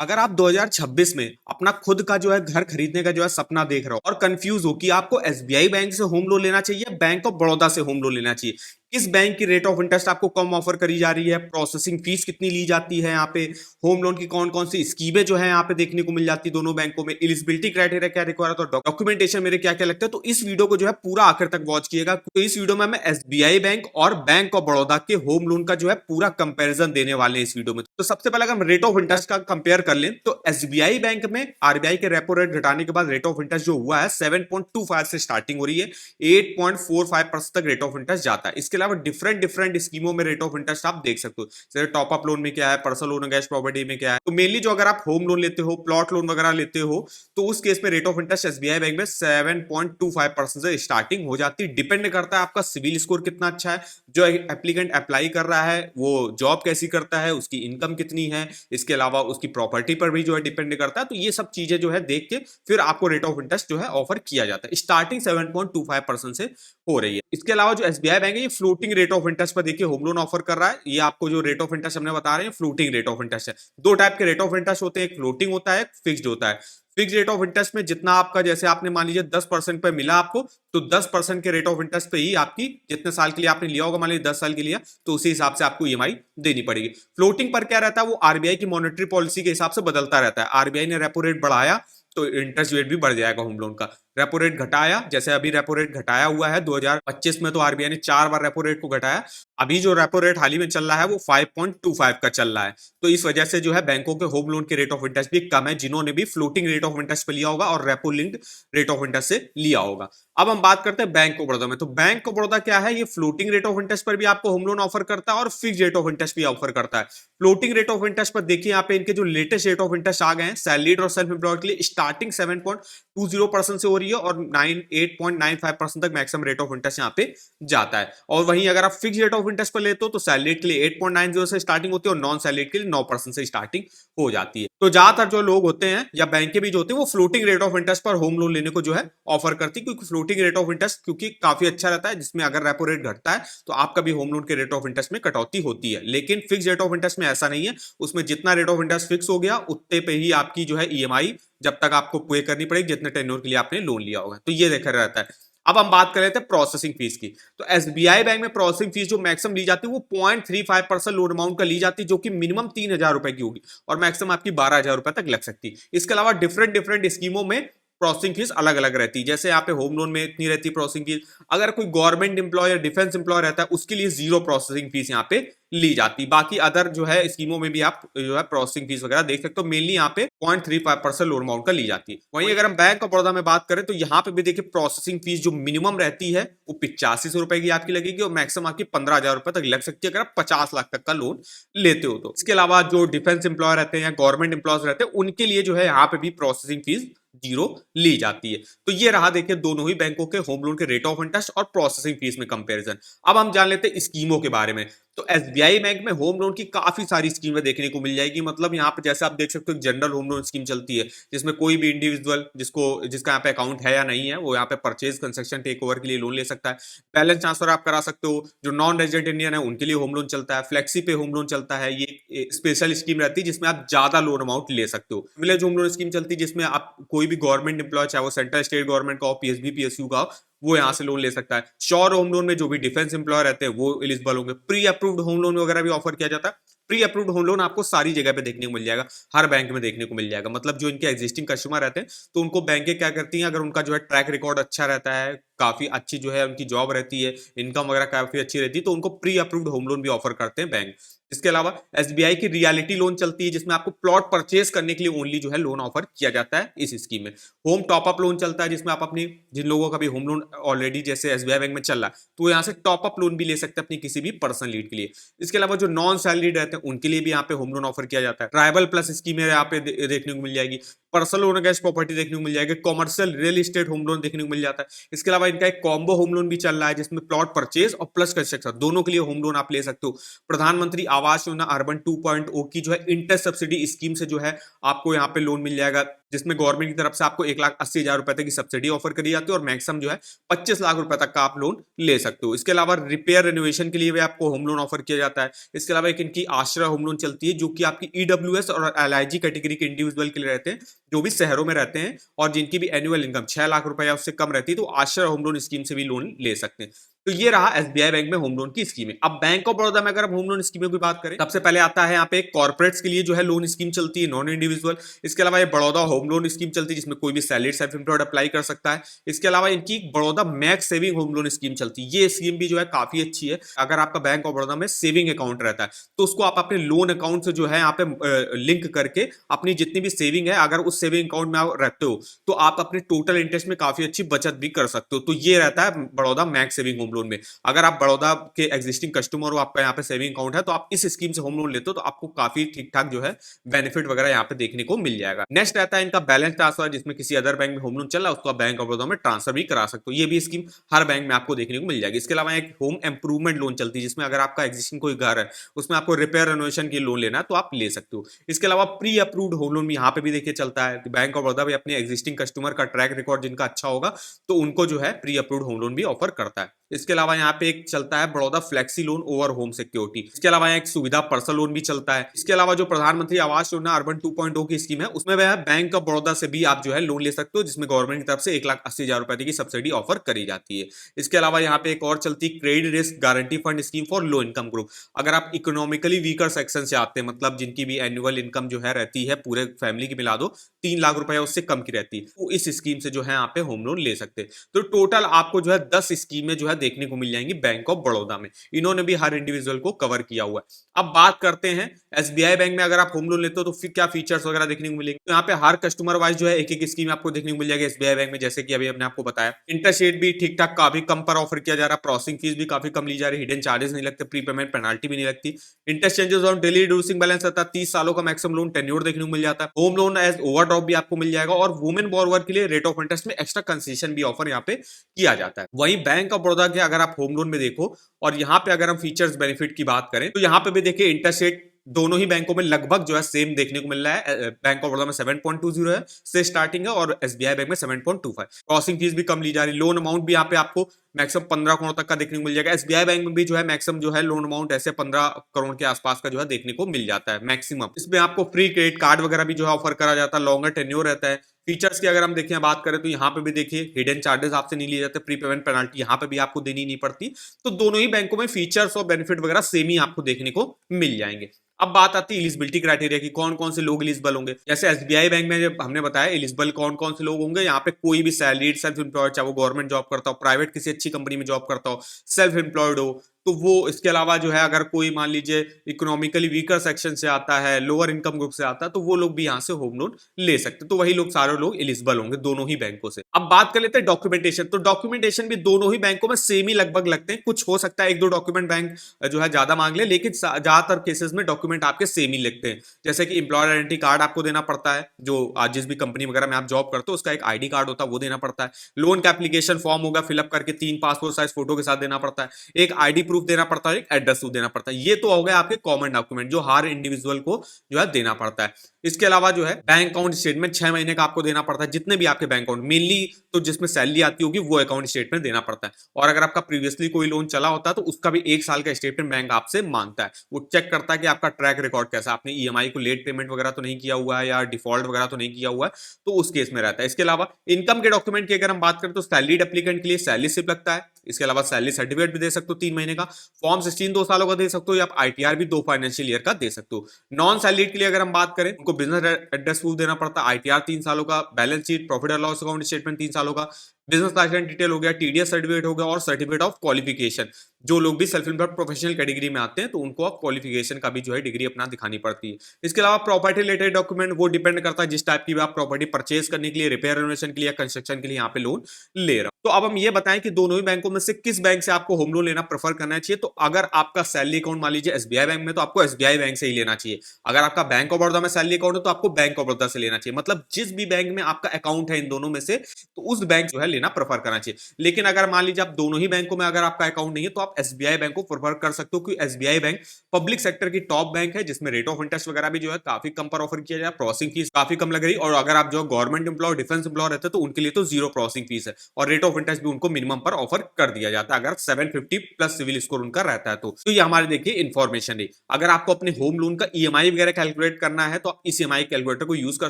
अगर आप 2026 में अपना खुद का जो है घर खरीदने का जो है सपना देख रहे हो और कंफ्यूज हो कि आपको एसबीआई बैंक से होम लोन लेना चाहिए, बैंक ऑफ बड़ौदा से होम लोन लेना चाहिए, किस बैंक की रेट ऑफ इंटरेस्ट आपको कम ऑफर करी जा रही है, प्रोसेसिंग फीस कितनी ली जाती है, यहाँ पे होम लोन की कौन कौन सी स्कीमें जो है यहाँ पे देखने को मिल जाती है दोनों बैंकों में, एलिजिबिलिटी क्राइटेरिया क्या रिक्वायर होता है, डॉक्यूमेंटेशन मेरे क्या क्या लगता है, तो इस वीडियो को जो है पूरा आखिर तक वॉच किएगा। तो इस वीडियो में मैं एसबीआई बैंक और बैंक ऑफ बड़ौदा के होम लोन का जो है पूरा कंपेरिजन देने वाले हैं इस वीडियो में। तो सबसे पहले अगर हम रेट ऑफ इंटरेस्ट का कंपेयर कर लें तो एसबीआई बैंक में आरबीआई के रेपो रेट घटाने के बाद रेट ऑफ इंटरेस्ट जो हुआ है 7.25 से स्टार्टिंग हो रही है, 8.45% तक रेट ऑफ इंटरेस्ट जाता है। इसके अलावा डिफरेंट डिफरेंट स्कीमों में रेट ऑफ इंटरेस्ट आप देख सकते हो, जैसे टॉप अप लोन में क्या है, पर्सनल लोन गैस प्रॉपर्टी में क्या है। तो मेनली जो अगर आप होम लोन लेते हो, प्लॉट लोन वगैरह लेते हो, तो उस केस में rate of interest SBI bank में 7.25% से स्टार्टिंग हो जाती है। डिपेंड करता है आपका सिविल स्कोर कितना अच्छा है, जो एप्लीकेंट अप्लाई कर रहा है वो जॉब कैसी करता है, उसकी इनकम कितनी है, इसके अलावा उसकी प्रॉपर्टी पर भी जो है डिपेंड करता है। तो ये सब चीजें जो है देख के फिर आपको रेट ऑफ इंटरेस्ट जो है ऑफर किया जाता है। स्टार्टिंग 7.25% से हो रही है। इसके अलावा जो एसबीआई बैंक है ये फ्लोटिंग रेट ऑफ इंटरेस्ट पर देखिए होम लोन ऑफर कर रहा है। ये आपको जो रेट ऑफ इंटरेस्ट हमने बता रहे हैं फ्लोटिंग रेट ऑफ इंटरेस्ट है। दो टाइप के रेट ऑफ इंटरेस्ट होते हैं, एक फ्लोटिंग होता है, एक फिक्स्ड होता है। फिक्स रेट ऑफ इंटरेस्ट में जितना आपका, जैसे आपने मान लीजिए 10% पे मिला आपको, तो 10% के रेट ऑफ इंटरेस्ट पे ही आपकी जितने साल के लिए आपने लिया होगा, मान लीजिए 10 साल के लिए, तो उसी हिसाब से आपको ईएमआई देनी पड़ेगी। फ्लोटिंग पर क्या रहता है, वो आरबीआई की मॉनेटरी पॉलिसी के हिसाब से बदलता रहता है। आरबीआई ने रेपो रेट बढ़ाया तो इंटरेस्ट रेट भी बढ़ जाएगा होम लोन का। रेपो रेट घटाया, जैसे अभी रेपो रेट घटाया हुआ है 2025 में, तो आरबीआई ने 4 बार रेपो रेट को घटाया। अभी जो रेपो रेट हाल ही में चल रहा है वो 5.25 का चल रहा है। तो इस वजह से जो है बैंकों के होम लोन के रेट ऑफ इंटरेस्ट भी कम है, जिन्होंने भी फ्लोटिंग रेट ऑफ इंटरेस्ट पे लिया होगा और repo linked rate of interest से लिया होगा। अब हम बात करते हैं बैंक ऑफ बड़ौदा में। तो बैंक ऑफ बड़ौदा क्या है, ये फ्लोटिंग रेट ऑफ इंटरेस्ट पर भी आपको होम लोन ऑफर करता है और फिक्स रेट ऑफ इंटरेस्ट भी ऑफर करता है। फ्लोटिंग रेट ऑफ इंटरेस्ट पर देखिए यहाँ पे इनके जो लेटेस्ट रेट ऑफ इंटरेस्ट आ गए हैं सैलरीड और सेल्फ एम्प्लॉयड के लिए, स्टार्टिंग 7.20% से हो रही है और 8.95% तक मैक्सिमम रेट ऑफ इंटरेस्ट यहाँ पे जाता है। और वहीं अगर आप फिक्स रेट ऑफ इंटरेस्ट पर लेते हो तो सैलरीड के लिए 8.90 से स्टार्टिंग होती है और नॉन सैलरीड के लिए 9% से स्टार्टिंग हो जाती है। तो ज्यादातर जो लोग होते हैं या बैंक भी जो होते हैं वो फ्लोटिंग रेट ऑफ इंटरेस्ट पर होम लोन लेने को जो है ऑफर करती है, क्योंकि फ्लोटिंग रेट ऑफ इंटरेस्ट क्योंकि काफी अच्छा रहता है, जिसमें अगर रेपो रेट घटता है तो आपका भी होम लोन के रेट ऑफ इंटरेस्ट में कटौती होती है। लेकिन फिक्स रेट ऑफ इंटरेस्ट में ऐसा नहीं है, उसमें जितना रेट ऑफ इंटरेस्ट फिक्स हो गया उतने पे ही आपकी जो है ईएमआई जब तक आपको पे करनी पड़ेगी जितने टेन्योर के लिए आपने लोन लिया होगा। तो ये देखा रहता है। अब हम बात कर लेते हैं प्रोसेसिंग फीस की। तो एसबीआई बैंक में प्रोसेसिंग फीस जो मैक्सिमम ली जाती है वो 0.35% लोन अमाउंट का ली जाती है, जो कि मिनिमम 3,000 रुपए की होगी और मैक्सिमम आपकी 12,000 रुपए तक लग सकती है। इसके अलावा डिफरेंट डिफरेंट स्कीमों में प्रोसेसिंग फीस अलग अलग रहती है। जैसे यहाँ पे होम लोन में इतनी रहती है प्रोसेसिंग फीस, अगर कोई गवर्नमेंट एम्प्लॉय या डिफेंस एम्प्लॉय रहता है उसके लिए 0 प्रोसेसिंग फीस यहाँ पे ली जाती। बाकी अदर जो है स्कीमों में भी आप जो है प्रोसेसिंग फीस वगैरह देख सकते हो। मेनली यहाँ पे 0.35% लोन अमाउंट का ली जाती है। वहीं अगर हम बैंक ऑफ बड़ौदा में बात करें तो यहाँ पे भी देखिए प्रोसेसिंग फीस जो मिनिमम रहती है वो 8500 रुपए की आपकी लगेगी और मैक्सिमम आपकी 15,000 रुपए तक लग सकती है अगर आप 50 लाख तक का लोन लेते हो तो। इसके अलावा जो डिफेंस एम्प्लॉय रहते हैं या गवर्नमेंट एम्प्लॉयज रहते हैं उनके लिए जो है यहाँ पे भी प्रोसेसिंग फीस 0 ली जाती है। तो ये रहा देखिए दोनों ही बैंकों के होम लोन के रेट ऑफ इंटरेस्ट और प्रोसेसिंग फीस में कंपैरिजन। अब हम जान लेते हैं स्कीमों के बारे में। तो एसबीआई बैंक में होम लोन की काफी सारी स्कीमें देखने को मिल जाएगी। मतलब यहाँ पे जैसे आप देख सकते हो जनरल होम लोन स्कीम चलती है, जिसमें कोई भी इंडिविजुअल जिसका यहाँ पे अकाउंट है या नहीं है वो यहाँ पे परचेज कंस्ट्रक्शन टेक ओवर के लिए लोन ले सकता है। बैलेंस ट्रांसफर आप करा सकते हो। जो नॉन रेजिडेंट इंडियन है उनके लिए होम लोन चलता है। फ्लेक्सी पे होम लोन चलता है, ये स्पेशल स्कीम रहती है जिसमें आप ज्यादा लोन अमाउंट ले सकते हो। विलेज होम लोन स्कीम चलती है जिसमें आप कोई भी गवर्नमेंट एम्प्लॉय, चाहे वो सेंट्रल स्टेट गवर्नमेंट का हो, पीएसबी पीएसयू का हो, वो यहां से लोन ले सकता है। श्योर होम लोन में जो भी डिफेंस एम्प्लॉय रहते हैं वो एलिजिबल होंगे। प्री अप्रूव्ड होम लोन वगैरह भी ऑफर किया जाता है। प्री अप्रूव्ड होम लोन आपको सारी जगह पे देखने को मिल जाएगा, हर बैंक में देखने को मिल जाएगा। मतलब जो इनके एग्जिस्टिंग कस्टमर रहते हैं तो उनको बैंकें क्या करती हैं, अगर उनका जो है ट्रैक रिकॉर्ड अच्छा रहता है, काफी अच्छी जो है उनकी जॉब रहती है, इनकम वगैरह काफी अच्छी रहती है, तो उनको प्री अप्रूव्ड होम लोन भी ऑफर करते हैं बैंक। इसके अलावा एसबीआई की रियलिटी लोन चलती है जिसमें आपको प्लॉट परचेज करने के लिए ओनली जो है लोन ऑफर किया जाता है इस स्कीम में। होम टॉपअप लोन चलता है जिसमें आप अपनी, जिन लोगों का भी होम लोन ऑलरेडी जैसे एसबीआई बैंक में चल रहा है तो यहाँ से टॉपअप लोन भी ले सकते हैं अपनी किसी भी पर्सनल नीड के लिए। इसके अलावा जो नॉन सैलरीड रहते हैं उनके लिए भी यहाँ पे होम लोन ऑफर किया जाता है। ट्राइबल प्लस स्कीम यहाँ पे देखने को मिल जाएगी। पर्सनल लोन अगेंस्ट प्रॉपर्टी देखने को मिल जाएगा, commercial real estate home loan देखने को मिल जाता है। इसके अलावा इनका एक कॉम्बो होम लोन भी चल रहा है जिसमें प्लॉट परचेज और प्लस कंस्ट्रक्शन दोनों के लिए होम लोन आप ले सकते हो। प्रधानमंत्री आवास योजना अर्बन 2.0 की जो है इंटर सब्सिडी स्कीम से जो है आपको यहाँ पे लोन मिल जाएगा, जिसमें गवर्नमेंट की तरफ से आपको 1,80,000 रुपए तक की सब्सिडी ऑफर करी जाती है और मैक्सिमम जो है 25 लाख रुपए तक का आप लोन ले सकते हो। इसके अलावा रिपेयर रेनोवेशन के लिए भी आपको होम लोन ऑफर किया जाता है। इसके अलावा एक इनकी आश्रय होम लोन चलती है जो कि आपकी ईडब्ल्यूएस और एलआईजी कैटेगरी के इंडिविजुअल के लिए रहते हैं, जो भी शहरों में रहते हैं और जिनकी भी एनुअल इनकम 6 लाख रुपए या उससे कम रहती है, तो आश्रय होम लोन स्कीम से भी लोन ले सकते हैं। तो ये रहा एसबीआई बैंक में होम लोन की स्कीम है। अब बैंक ऑफ बड़ौदा में अगर हम होम लोन स्कीमों की बात करें, सबसे पहले आता है यहाँ पे कॉर्पोरेट्स के लिए जो है लोन स्कीम चलती है, नॉन इंडिविजुअल। इसके अलावा ये बड़ौदा होम लोन स्कीम चलती है जिसमें कोई भी सैलरीड सेल्फ एम्प्लॉयड अप्लाई कर सकता है। इसके अलावा इनकी Baroda max saving home loan scheme चलती है। ये स्कीम भी जो है काफी अच्छी है। अगर आपका बैंक ऑफ बड़ौदा में सेविंग अकाउंट रहता है तो उसको आप अपने लोन अकाउंट से जो है यहाँ पे लिंक करके अपनी जितनी भी सेविंग है, अगर उस सेविंग अकाउंट में आप रहते हो तो आप अपने टोटल इंटरेस्ट में काफी अच्छी बचत भी कर सकते हो। तो ये रहता है Baroda max saving home loan में। अगर आप बड़ौदा के एग्जिस्टिंग कस्टमर हो, आपका यहाँ पे सेविंग अकाउंट है, तो आप इस स्कीम से होम लोन लेते हो तो आपको काफी ठीक ठाक जो है बेनिफिट वगैरह यहाँ पे देखने को मिल जाएगा। नेक्स्ट रहता है इनका बैलेंस ट्रांसफर, जिसमें किसी अदर बैंक में होम लोन चल रहा है उसको आप बैंक ऑफ बड़ौदा में ट्रांसफर भी करा सकते हो। ये भी स्कीम हर बैंक में आपको देखने को मिल जाएगी। इसके अलावा एक होम इंप्रूवमेंट लोन चलती है जिसमें अगर आपका एग्जिस्टिंग कोई घर है उसमें आपको रिपेयर रेनोवेशन की लोन लेना है तो आप ले सकते हो। इसके अलावा प्री अप्रूव्ड होम लोन भी यहाँ पे भी देखिए चलता है। बैंक ऑफ बड़ौदा भी अपने एग्जिस्टिंग कस्टमर का ट्रैक रिकॉर्ड जिनका अच्छा होगा तो उनको जो है प्री अप्रूव्ड होम लोन भी ऑफर करता है। इसके अलावा यहाँ पे एक चलता है Baroda flexi loan over home security. इसके अलावा एक सुविधा पर्सनल लोन भी चलता है। इसके अलावा जो प्रधानमंत्री आवास योजना अर्बन 2.0 की स्कीम है उसमें वह बैंक ऑफ बड़ौदा से भी आप जो है लोन ले सकते हो, जिसमें गवर्नमेंट की तरफ से 1,80,000 रुपए की सब्सिडी ऑफर करी जाती है। इसके अलावा यहाँ पे एक और चलती है credit risk guarantee fund scheme for low income group. अगर आप इकोनॉमिकली वीकर सेक्शन से आते हैं, मतलब जिनकी भी एनुअल इनकम जो है रहती है पूरे फैमिली की मिला दो 3 लाख रुपए उससे कम की रहती है, तो इस स्कीम से जो है यहाँ पे होम लोन ले सकते हैं। तो टोटल आपको जो है 10 स्कीमें जो है देखने को मिल जाएंगी बैंक ऑफ बड़ौदा में। इन्होंने भी हर इंडिविजुअल को कवर किया हुआ है। अब बात करते हैं एसबीआई बैंक में अगर आप होम लोन लेते हो तो फिर क्या फीचर्स वगैरह देखने को मिलेंगे। तो यहाँ पे हर कस्टमर वाइज जो है एक एक स्कीम आपको देखने को मिल जाएगी एसबीआई बैंक में। जैसे कि अभी हमने आपको बताया इंटरेस्ट रेट भी ठीक ठाक काफी कम पर ऑफर किया जा रहा है, प्रोसेसिंग फीस भी काफी कम ली जा रही है, हिडन चार्जेस नहीं लगते, प्री पेमेंट पेनाल्टी भी नहीं लगती, interest changes on daily reducing balance रहता है, 30 सालों का मैक्सिमम लोन टेन्योर देखने को मिल जाता है, होम लोन एज ओवरड्राफ्ट भी आपको मिल जाएगा और वुमेन बोरोवर के लिए रेट ऑफ इंटरेस्ट में एक्स्ट्रा कंसेशन भी ऑफर यहाँ पे किया जाता है। वहीं बैंक ऑफ बड़ौदा के अगर आप होम लोन में देखो और यहाँ पे अगर हम फीचर्स बेनिफिट की बात करें तो यहाँ पे भी देखिए इंटरेस्ट रेट दोनों ही बैंकों में लगभग जो है सेम देखने को मिल रहा है। बैंक ऑफ बड़ौदा में 7.20 है से स्टार्टिंग है और एसबीआई बैंक में 7.25। क्रॉसिंग फीस भी कम ली जा रही, लोन अमाउंट भी यहाँ पे आपको मैक्सिमम 15 करोड़ तक का देखने को मिल जाएगा। एसबीआई बैंक में भी जो है मैक्सिमम जो है लोन अमाउंट ऐसे 15 करोड़ के आसपास का जो है देखने को मिल जाता है मैक्सिमम। इसमें आपको फ्री क्रेडिट कार्ड वगैरह भी जो है ऑफर करा जाता है, लॉन्गर टेन्योर रहता है। फीचर्स की अगर हम देखें बात करें तो यहाँ पे भी देखिए हिडन चार्जेस आपसे नहीं लिए जाते, प्री पेमेंट पेनाल्टी यहाँ पे भी आपको देनी नहीं पड़ती। तो दोनों ही बैंकों में फीचर्स और बेनिफिट वगैरह सेम ही आपको देखने को मिल जाएंगे। अब बात आती है एलिजिबिलिटी क्राइटेरिया की, कौन कौन से लोग एलिजिबल होंगे। जैसे एसबीआई बैंक में जब हमने बताया एलिजिबल कौन कौन से लोग होंगे, यहाँ पे कोई भी सैलरीड सेल्फ एम्प्लॉयड, चाहे वो गवर्नमेंट जॉब करता हो, प्राइवेट किसी अच्छी कंपनी में जॉब करता हो, सेल्फ एम्प्लॉयड हो तो वो। इसके अलावा जो है अगर कोई मान लीजिए इकोनॉमिकली वीकर सेक्शन से आता है, लोअर इनकम ग्रुप से आता है, तो वो लोग भी यहाँ से होम लोन ले सकते हैं। तो वही लोग सारे लोग एलिजिबल होंगे दोनों ही बैंकों से। अब बात कर लेते हैं डॉक्यूमेंटेशन। तो डॉक्यूमेंटेशन भी दोनों ही बैंकों में सेम ही लगभग लगते हैं, कुछ हो सकता है एक दो डॉक्यूमेंट बैंक जो है ज्यादा मांग ले, लेकिन ज्यादातर केसेस में डॉक्यूमेंट आपके सेम ही लगते हैं। जैसे कि इंप्लॉयर आइडेंटिटी कार्ड आपको देना पड़ता है, जो आज जिस भी कंपनी वगैरह में आप जॉब करते हो उसका एक आईडी कार्ड होता है वो देना पड़ता है। लोन का एप्लीकेशन फॉर्म होगा फिलअप करके 3 पासपोर्ट साइज फोटो के साथ देना पड़ता है, एक आईडी प्रूफ देना पड़ता है, एड्रेस प्रूफ देना पड़ता है। ये तो हो गए आपके कॉमन डॉक्यूमेंट जो हर इंडिविजुअल को जो है देना पड़ता है। इसके अलावा जो है बैंक अकाउंट स्टेटमेंट 6 महीने का आपको देना पड़ता है, जितने भी आपके बैंक अकाउंट, मेनली तो जिसमें सैलरी आती होगी वो अकाउंट स्टेटमेंट देना पड़ता है। और अगर आपका प्रीवियसली कोई लोन चला होता है तो उसका भी 1 साल का स्टेटमेंट बैंक आपसे मांगता है। वो चेक करता है कि आपका ट्रैक रिकॉर्ड कैसा, आपने ईएमआई को लेट पेमेंट वगैरह तो नहीं किया हुआ है या डिफॉल्ट वगैरह तो नहीं किया हुआ है, तो उस केस में रहता है। इसके अलावा इनकम के डॉक्यूमेंट की अगर हम बात करें तो सैलरीड एप्लीकेंट के लिए सैलरी स्लिप लगता है। इसके अलावा सैलरी सर्टिफिकेट भी दे सकते हो 3 महीने का, फॉर्म 16 2 सालों का दे सकते हो, या आप आईटीआर भी 2 फाइनेंशियल ईयर का दे सकते हो। नॉन सैलरीड के लिए अगर हम बात करें उनको बिजनेस एड्रेस प्रूफ देना पड़ता है, आईटीआर 3 सालों का, balance sheet profit and loss account statement 3 सालों का, बिजनेस लाइसेंस डिटेल हो गया, टीडीएस सर्टिफिकेट हो गया और सर्टिफिकेट ऑफ क्वालिफिकेशन। जो लोग भी सेल्फ एम्प्लॉयड प्रोफेशनल कैटेगरी में आते हैं तो उनको क्वालिफिकेशन का भी जो है डिग्री अपना दिखानी पड़ती है। इसके अलावा प्रॉपर्टी रिलेटेड डॉक्यूमेंट वो डिपेंड करता है जिस टाइप की भी आप प्रॉपर्टी परचेज करने के लिए, रिपेयर रेनोवेशन के लिए, कंस्ट्रक्शन के लिए यहाँ पे लोन ले रहा हूं। तो अब हम ये बताएं कि दोनों ही बैंकों में से किस बैंक से आपको होम लोन लेना प्रेफर करना चाहिए। तो अगर आपका सैलरी अकाउंट मान लीजिए एसबीआई बैंक में, तो आपको एसबीआई बैंक से ही लेना चाहिए। अगर आपका बैंक ऑफ बड़ौदा में सैलरी अकाउंट है तो आपको बैंक ऑफ बड़ौदा से लेना चाहिए। मतलब जिस भी बैंक में आपका अकाउंट है इन दोनों में से, तो उस बैंक जो है लेना प्रेफर करना चाहिए। लेकिन अगर मान लीजिए आप दोनों ही बैंकों में अगर आपका अकाउंट नहीं है तो आप एसबीआई बैंक को प्रेफर कर सकते हो, क्योंकि एसबीआई बैंक पब्लिक सेक्टर की टॉप बैंक है, जिसमें रेट ऑफ इंटरेस्ट वगैरह भी जो है काफी कम पर ऑफर किया जाए, प्रोसेसिंग फीस काफी कम लग रही, और अगर आप जो गवर्नमेंट एम्प्लॉय, डिफेंस एम्प्लॉय रहते हैं तो उनके लिए तो जीरो प्रोसेसिंग फीस है, और रेट ऑफ इंटरेस्ट भी उनको मिनिमम पर ऑफर कर दिया जाता है अगर 750 प्लस सिविल स्कोर उनका रहता है। तो ये हमारे देखिए इन्फॉर्मेशन है। अगर आपको अपने होम लोन का ईएमआई वगैरह कैलकुलेट करना है तो आप इस ईएमआई कैलकुलेटर को यूज कर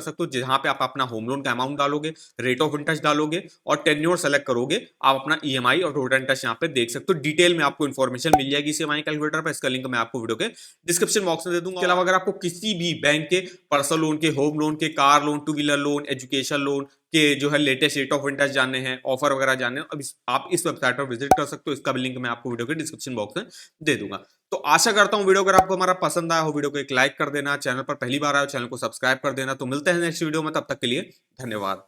सकते हो, जहां पे आप अपना होम लोन का अमाउंट डालोगे, रेट ऑफ इंटरेस्ट डालोगे और टेन्योर सेलेक्ट करोगे, आप अपना ईएमआई और टोटल इंटरेस्ट यहाँ पे देख सकते हो। डिटेल में आपको इन्फॉर्मेशन मिल जाएगी इस ईएमआई कैलकुलेटर पर। इसका लिंक मैं आपको वीडियो के डिस्क्रिप्शन बॉक्स में दे दूंगा। इसके अलावा अगर आपको किसी भी बैंक के पर्सनल लोन के, होम लोन के, car loan, two wheeler loan, education loan के जो है लेटेस्ट रेट ऑफ इंटरेस्ट जानने हैं, ऑफर वगैरह जानने हैं, अब आप इस वेबसाइट पर विजिट कर सकते हो। इसका भी लिंक मैं आपको वीडियो के डिस्क्रिप्शन बॉक्स में दे दूंगा। तो आशा करता हूं वीडियो अगर आपको हमारा पसंद आया हो, वीडियो को एक लाइक कर देना, चैनल पर पहली बार आए हो चैनल को सब्सक्राइब कर देना। तो मिलते हैं नेक्स्ट वीडियो में, तब तक के लिए धन्यवाद।